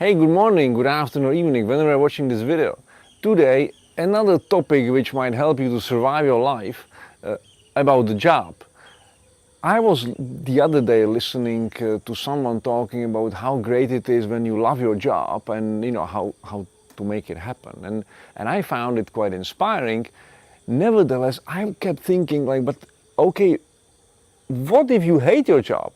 Hey, good morning, good afternoon, or evening, whenever you're watching this video. Today, another topic which might help you to survive your life about the job. I was the other day listening to someone talking about how great it is when you love your job and how to make it happen. And I found it quite inspiring. Nevertheless, I kept thinking but okay, what if you hate your job?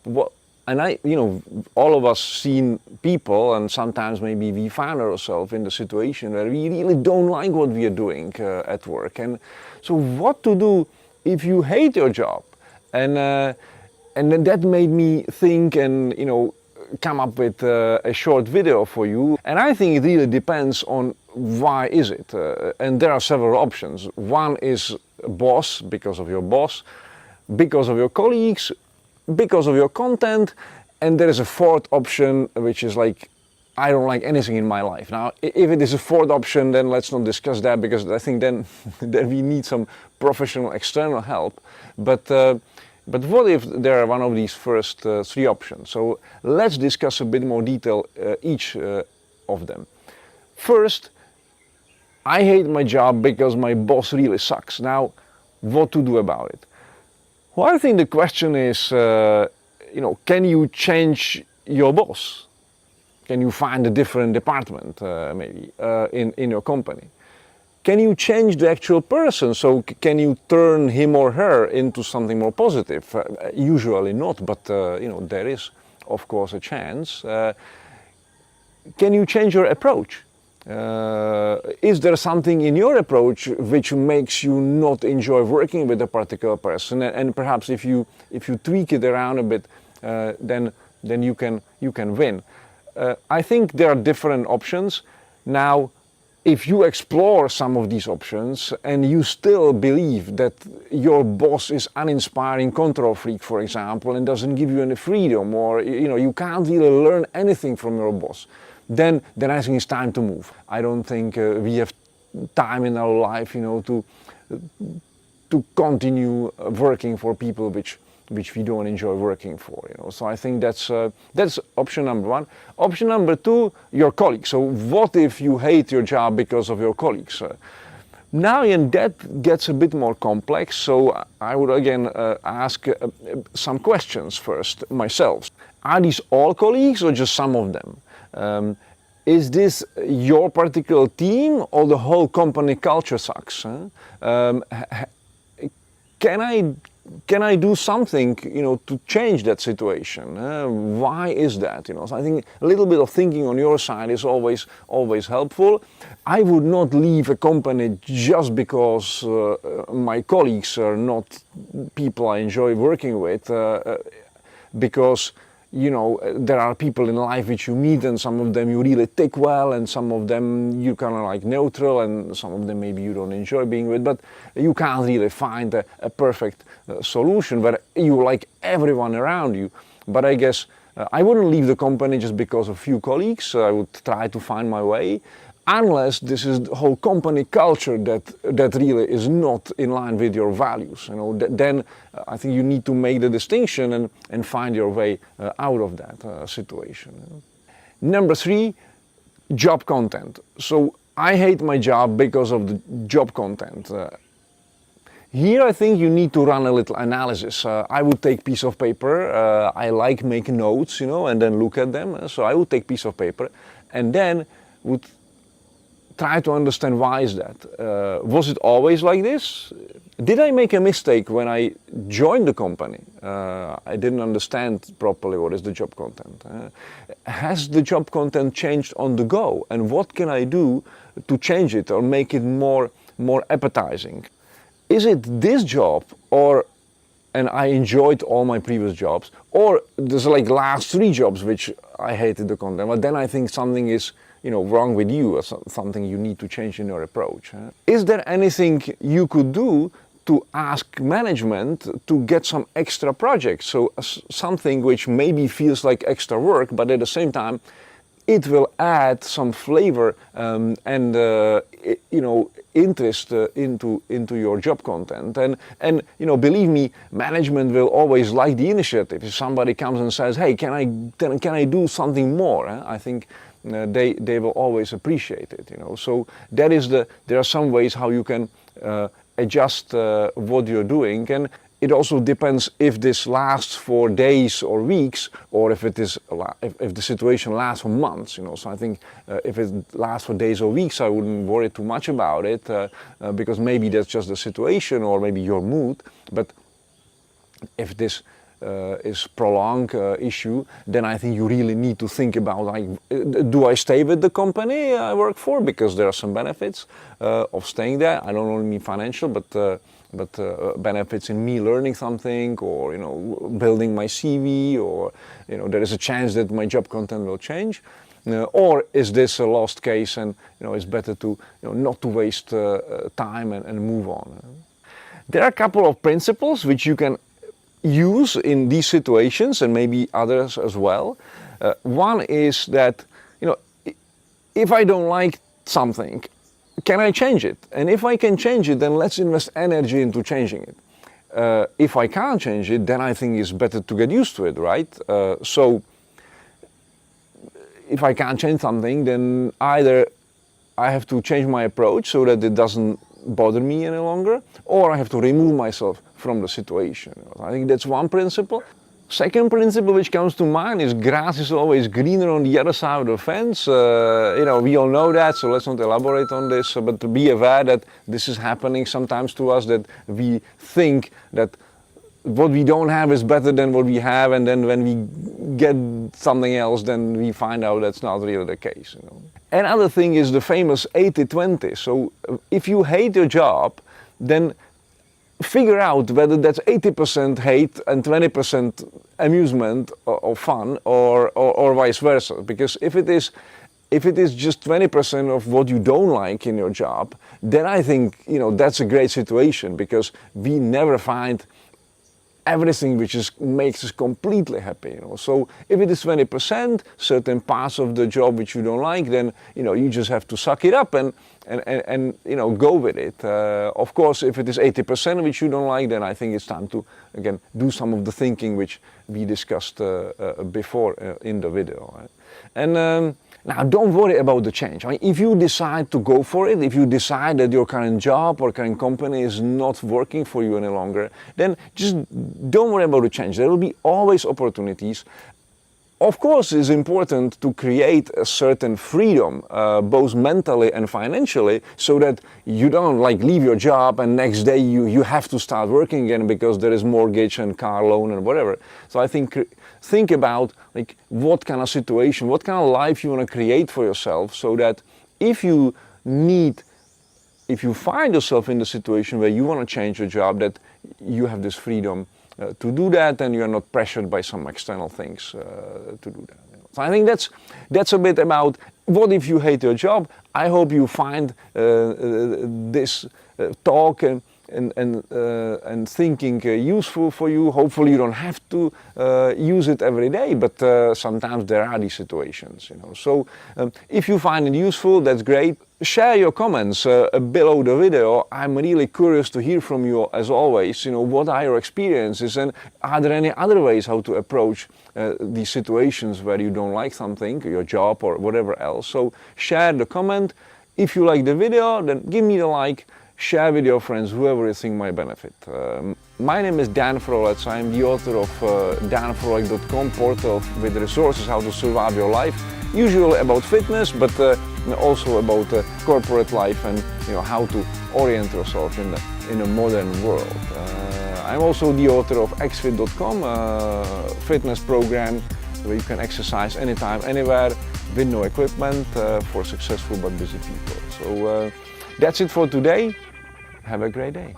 All of us seen people, and sometimes maybe we find ourselves in the situation where we really don't like what we are doing at work. And so, what to do if you hate your job? And then that made me think, and come up with a short video for you. And I think it really depends on why is it. And there are several options. One is boss, because of your boss, because of your colleagues, because of your content, and there is a fourth option, which is I don't like anything in my life. Now, if it is a fourth option, then let's not discuss that, because I think then we need some professional external help. But what if there are one of these first three options? So let's discuss a bit more detail each of them. First, I hate my job because my boss really sucks. Now, what to do about it? Well, I think the question is, can you change your boss? Can you find a different department, maybe, in your company? Can you change the actual person? So can you turn him or her into something more positive? Usually not, but there is, of course, a chance. Can you change your approach? Is there something in your approach which makes you not enjoy working with a particular person? And perhaps if you tweak it around a bit, then you can win. I think there are different options. Now, if you explore some of these options and you still believe that your boss is uninspiring, control freak, for example, and doesn't give you any freedom, or you can't really learn anything from your boss, then I think it's time to move. I don't think we have time in our life, to continue working for people which we don't enjoy working for. So I think that's option number one. Option number two, your colleagues. So what if you hate your job because of your colleagues? Now, and that gets a bit more complex. So I would again ask some questions first myself. Are these all colleagues or just some of them? Is this your particular team or the whole company culture sucks? Can I do something, to change that situation? Why is that? So I think a little bit of thinking on your side is always helpful. I would not leave a company just because my colleagues are not people I enjoy working with, because there are people in life which you meet, and some of them you really take well, and some of them you kind of neutral, and some of them maybe you don't enjoy being with, but you can't really find a perfect solution where you like everyone around you. But I guess I wouldn't leave the company just because of few colleagues. I would try to find my way, unless this is the whole company culture that really is not in line with your values. Then I think you need to make the distinction and find your way out of that situation. Number three, job content. So I hate my job because of the job content. Here I think you need to run a little analysis. I would take piece of paper. I like making notes, and then look at them. So I would take piece of paper and then would try to understand why is that. Was it always like this? Did I make a mistake when I joined the company? I didn't understand properly what is the job content. Has the job content changed on the go? And what can I do to change it or make it more appetizing? Is it this job, and I enjoyed all my previous jobs, or there's last three jobs which I hated the content? But then I think something is wrong with you, or something you need to change in your approach. Is there anything you could do to ask management to get some extra projects? So something which maybe feels like extra work, but at the same time, it will add some flavor and interest into your job content. And believe me, management will always like the initiative. If somebody comes and says, "Hey, can I do something more?" I think they will always appreciate it. So there are some ways how you can adjust what you're doing, and it also depends if this lasts for days or weeks, or if the situation lasts for months. So I think if it lasts for days or weeks, I wouldn't worry too much about it, because maybe that's just the situation or maybe your mood. But if this is prolonged issue, then I think you really need to think about, like, do I stay with the company I work for, because there are some benefits of staying there. I don't only mean financial, but benefits in me learning something, or building my CV, or there is a chance that my job content will change, or is this a lost case, and it's better to not to waste time and move on. There are a couple of principles which you can use in these situations, and maybe others as well. One is that if I don't like something, can I change it? And if I can change it, then let's invest energy into changing it. If I can't change it, then I think it's better to get used to it, right? So if I can't change something, then either I have to change my approach so that it doesn't bother me any longer, or I have to remove myself from the situation. I think that's one principle. Second principle which comes to mind is grass is always greener on the other side of the fence. We all know that, so let's not elaborate on this, but to be aware that this is happening sometimes to us, that we think that what we don't have is better than what we have, and then when we get something else, then we find out that's not really the case. Another thing is the famous 80-20. So if you hate your job, then figure out whether that's 80% hate and 20% amusement or fun, or vice versa. Because if it is just 20% of what you don't like in your job, then I think that's a great situation, because we never find everything which makes us completely happy. So if it is 20%, certain parts of the job which you don't like, then you just have to suck it up and go with it. Of course, if it is 80% which you don't like, then I think it's time to again do some of the thinking which we discussed before in the video. Right? And now, don't worry about the change. I mean, if you decide to go for it, if you decide that your current job or current company is not working for you any longer, then just don't worry about the change. There will be always opportunities. Of course, it's important to create a certain freedom, both mentally and financially, so that you don't leave your job and next day you have to start working again because there is mortgage and car loan and whatever. So I think about what kind of situation, what kind of life you want to create for yourself, so that if you find yourself in the situation where you want to change your job, that you have this freedom to do that, and you're not pressured by some external things to do that. So I think that's a bit about what if you hate your job. I hope you find this talk and thinking useful for you. Hopefully you don't have to use it every day, but sometimes there are these situations. So if you find it useful, that's great. Share your comments below the video. I'm really curious to hear from you as always. What are your experiences, and are there any other ways how to approach these situations where you don't like something, your job or whatever else. So share the comment. If you like the video, then give me the like. Share with your friends, whoever you think might benefit. My name is Dan Frolets. I'm the author of danfrolek.com portal with resources how to survive your life, usually about fitness, but also about corporate life and how to orient yourself in a modern world. I'm also the author of xfit.com, a fitness program where you can exercise anytime, anywhere with no equipment for successful but busy people. So that's it for today. Have a great day.